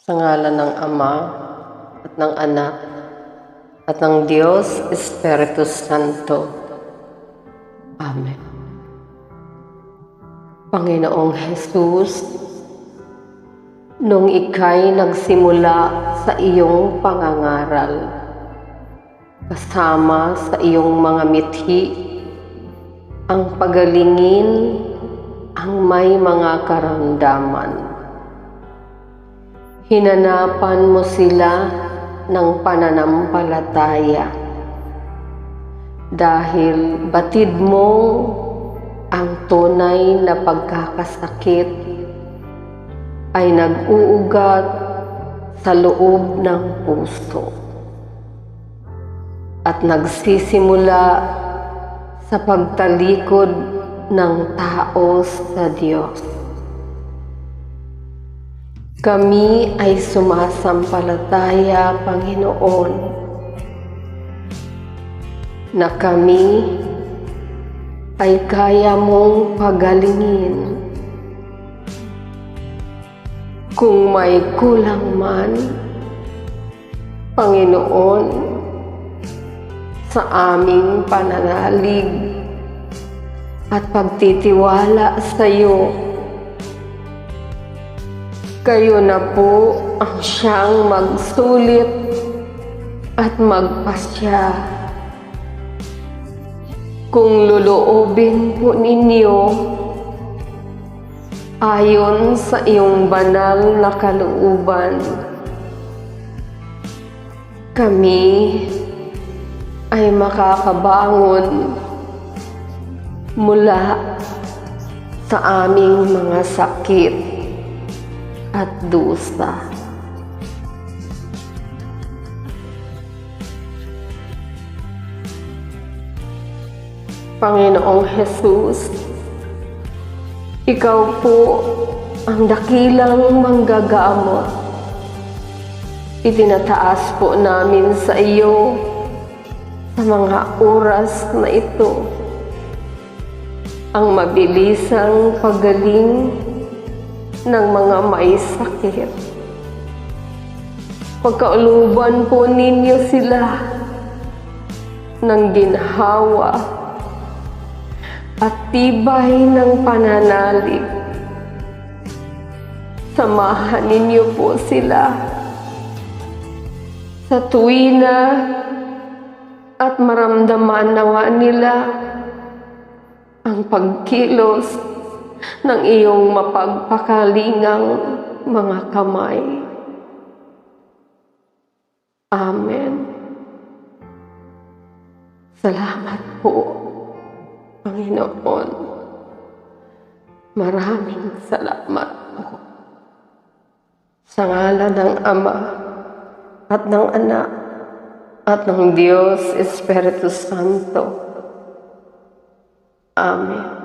Sa ngalan ng Ama, at ng Anak, at ng Diyos Espiritu Santo. Amen. Panginoong Jesus, nung ika'y nagsimula sa iyong pangangaral, kasama sa iyong mga mithi, ang pagalingin ang may mga karamdaman. Hinanapan mo sila ng pananampalataya dahil batid mo ang tunay na pagkakasakit ay nag-uugat sa loob ng puso at nagsisimula sa pagtalikod ng tao sa Diyos. Kami ay sumasampalataya, Panginoon, na kami ay kaya mong pagalingin. Kung may kulang man, Panginoon, sa aming pananalig at pagtitiwala sa iyo, kayo na po ang siyang magsulit at magpasya. Kung luluobin po ninyo ayon sa iyong banal na kalooban, kami ay makakabangon mula sa aming mga sakit at dusa. Panginoong Jesus, ikaw po ang dakilang manggagamot. Itinataas po namin sa iyo sa mga oras na ito ang mabilisang paggaling ng mga may sakit. Pagkauluban po ninyo sila ng ginhawa at tibay ng pananalig. Samahan ninyo po sila sa tuwina at maramdaman nawa nila ang pagkilos ng iyong mapagpakalingang mga kamay. Amen. Salamat po, Panginoon. Maraming salamat po. Sa ngalan ng Ama, at ng Anak, at ng Diyos Espiritu Santo. Amen.